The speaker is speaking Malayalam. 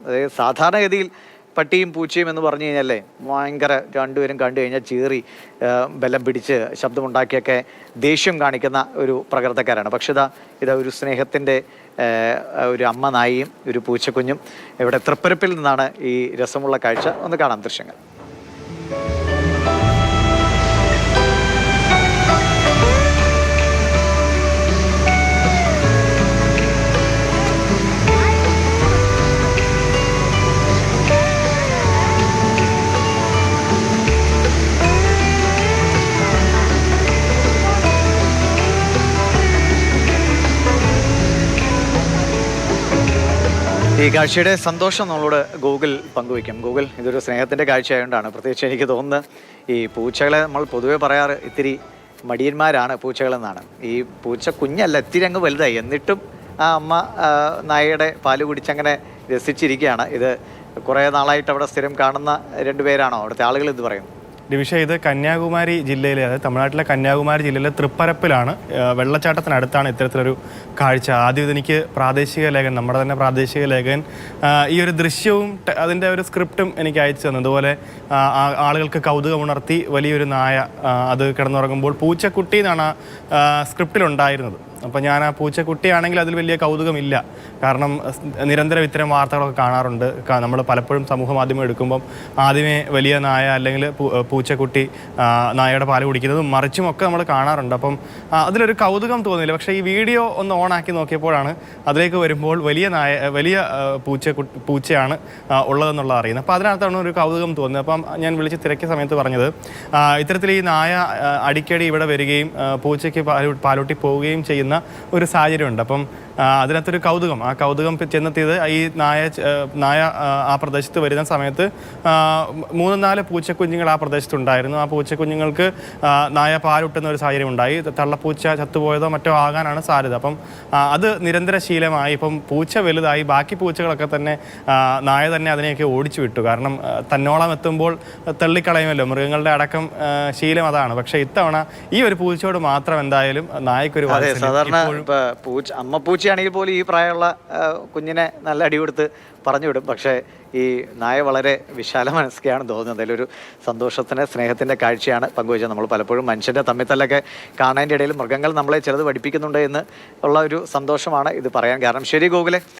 അതായത് സാധാരണഗതിയിൽ പട്ടിയും പൂച്ചയും എന്ന് പറഞ്ഞു കഴിഞ്ഞാലേ ഭയങ്കര രണ്ടുപേരും കണ്ടു കഴിഞ്ഞാൽ ചീറി ബലം പിടിച്ച് ശബ്ദമുണ്ടാക്കിയൊക്കെ ദേഷ്യം കാണിക്കുന്ന ഒരു പ്രകൃതക്കാരാണ്. പക്ഷെ ഇതാ ഒരു സ്നേഹത്തിൻ്റെ ഒരു അമ്മ നായിയും ഒരു പൂച്ചക്കുഞ്ഞും ഇവിടെ തൃപ്പരപ്പിൽ നിന്നാണ് ഈ രസമുള്ള കാഴ്ച. ഒന്ന് കാണാം ദൃശ്യങ്ങൾ. ഈ കാഴ്ചയുടെ സന്തോഷം നമ്മളോട് ഗൂഗിൾ പങ്കുവയ്ക്കും. ഗൂഗിൾ ഇതൊരു സ്നേഹത്തിൻ്റെ കാഴ്ചയായതുകൊണ്ടാണ്. പ്രത്യേകിച്ച് എനിക്ക് തോന്നുന്നത് ഈ പൂച്ചകളെ നമ്മൾ പൊതുവെ പറയാറ് ഇത്തിരി മടിയന്മാരാണ് പൂച്ചകളെന്നാണ്. ഈ പൂച്ച കുഞ്ഞല്ല, ഇത്തിരി അങ്ങ് വലുതായി, എന്നിട്ടും ആ അമ്മ നായയുടെ പാല് കുടിച്ചങ്ങനെ രസിച്ചിരിക്കുകയാണ്. ഇത് കുറേ നാളായിട്ട് അവിടെ സ്ഥിരം കാണുന്ന രണ്ടുപേരാണോ അവിടുത്തെ ആളുകൾ എന്ന് പറയും? ഡിവിഷ, ഇത് കന്യാകുമാരി ജില്ലയിലെ, അതായത് തമിഴ്നാട്ടിലെ കന്യാകുമാരി ജില്ലയിലെ തൃപ്പരപ്പിലാണ്, വെള്ളച്ചാട്ടത്തിനടുത്താണ് ഇത്തരത്തിലൊരു കാഴ്ച. ആദ്യം ഇതെനിക്ക് പ്രാദേശിക ലേഖൻ, നമ്മുടെ തന്നെ പ്രാദേശിക ലേഖൻ ഈ ഒരു ദൃശ്യവും അതിൻ്റെ ഒരു സ്ക്രിപ്റ്റും എനിക്ക് അയച്ചു തന്നു. അതുപോലെ ആളുകൾക്ക് കൗതുകമുണർത്തി വലിയൊരു നായ അത് കിടന്നുറങ്ങുമ്പോൾ പൂച്ചക്കുട്ടി എന്നാണ് സ്ക്രിപ്റ്റിലുണ്ടായിരുന്നത്. അപ്പോൾ ഞാൻ ആ പൂച്ചക്കുട്ടിയാണെങ്കിൽ അതിൽ വലിയ കൗതുകമില്ല. കാരണം നിരന്തരം ഇത്തരം വാർത്തകളൊക്കെ കാണാറുണ്ട്. നമ്മൾ പലപ്പോഴും സമൂഹ മാധ്യമം എടുക്കുമ്പം ആദ്യമേ വലിയ നായ അല്ലെങ്കിൽ പൂച്ചക്കുട്ടി നായയുടെ പാല് കുടിക്കുന്നതും മറിച്ചുമൊക്കെ നമ്മൾ കാണാറുണ്ട്. അപ്പം അതിലൊരു കൗതുകം തോന്നിയില്ല. പക്ഷേ ഈ വീഡിയോ ഒന്ന് ഓണാക്കി നോക്കിയപ്പോഴാണ് അതിലേക്ക് വരുമ്പോൾ വലിയ പൂച്ചയാണ് ഉള്ളതെന്നുള്ളത് അറിയുന്നത്. അപ്പോൾ അതിനകത്താണ് ഒരു കൗതുകം തോന്നുന്നത്. അപ്പം ഞാൻ വിളിച്ച് തിരക്കിയ സമയത്ത് പറഞ്ഞത് ഇത്തരത്തിൽ ഈ നായ അടിക്കടി ഇവിടെ വരികയും പൂച്ചയ്ക്ക് പാലൂട്ടി പോവുകയും ചെയ്യുന്ന ഒരു സാഹചര്യമുണ്ട്. അപ്പം അതിനകത്തൊരു കൗതുകം, ആ കൗതുകം ചെന്നെത്തിയത് ഈ നായ ആ പ്രദേശത്ത് വരുന്ന സമയത്ത് 3-4 പൂച്ചക്കുഞ്ഞുങ്ങൾ ആ പ്രദേശത്തുണ്ടായിരുന്നു. ആ പൂച്ചക്കുഞ്ഞുങ്ങൾക്ക് നായ പാലുട്ടുന്ന ഒരു സാഹചര്യം ഉണ്ടായി. തള്ളപ്പൂച്ച ചത്തുപോയതോ മറ്റോ ആകാനാണ് സാധ്യത. അപ്പം അത് നിരന്തര ശീലമായി. ഇപ്പം പൂച്ച വലുതായി, ബാക്കി പൂച്ചകളൊക്കെ തന്നെ നായ തന്നെ അതിനെയൊക്കെ ഓടിച്ചു വിട്ടു. കാരണം തന്നോളം എത്തുമ്പോൾ തള്ളിക്കളയുമല്ലോ, മൃഗങ്ങളുടെ അടക്കം ശീലം അതാണ്. പക്ഷേ ഇത്തവണ ഈ ഒരു പൂച്ചയോട് മാത്രം എന്തായാലും നായക്കൊരു സാധാരണ അമ്മ പൂച്ചയാണെങ്കിൽ പോലും ഈ പ്രായമുള്ള കുഞ്ഞിനെ നല്ല അടി കൊടുത്ത് പറഞ്ഞു വിടും. പക്ഷേ ഈ നായ വളരെ വിശാല മനസ്കയാണെന്ന് തോന്നുന്നത്. അതിലൊരു സന്തോഷത്തിന് സ്നേഹത്തിൻ്റെ കാഴ്ചയാണ് പങ്കുവച്ചത്. നമ്മൾ പലപ്പോഴും മനുഷ്യൻ്റെ തമ്മിത്തല്ലൊക്കെ കാണാൻ്റെ ഇടയിൽ മൃഗങ്ങൾ നമ്മളെ ചിലത് പഠിപ്പിക്കുന്നുണ്ട് എന്ന് ഉള്ള ഒരു സന്തോഷമാണ് ഇത് പറയാൻ കാരണം. ശരി ഗോകുലെ.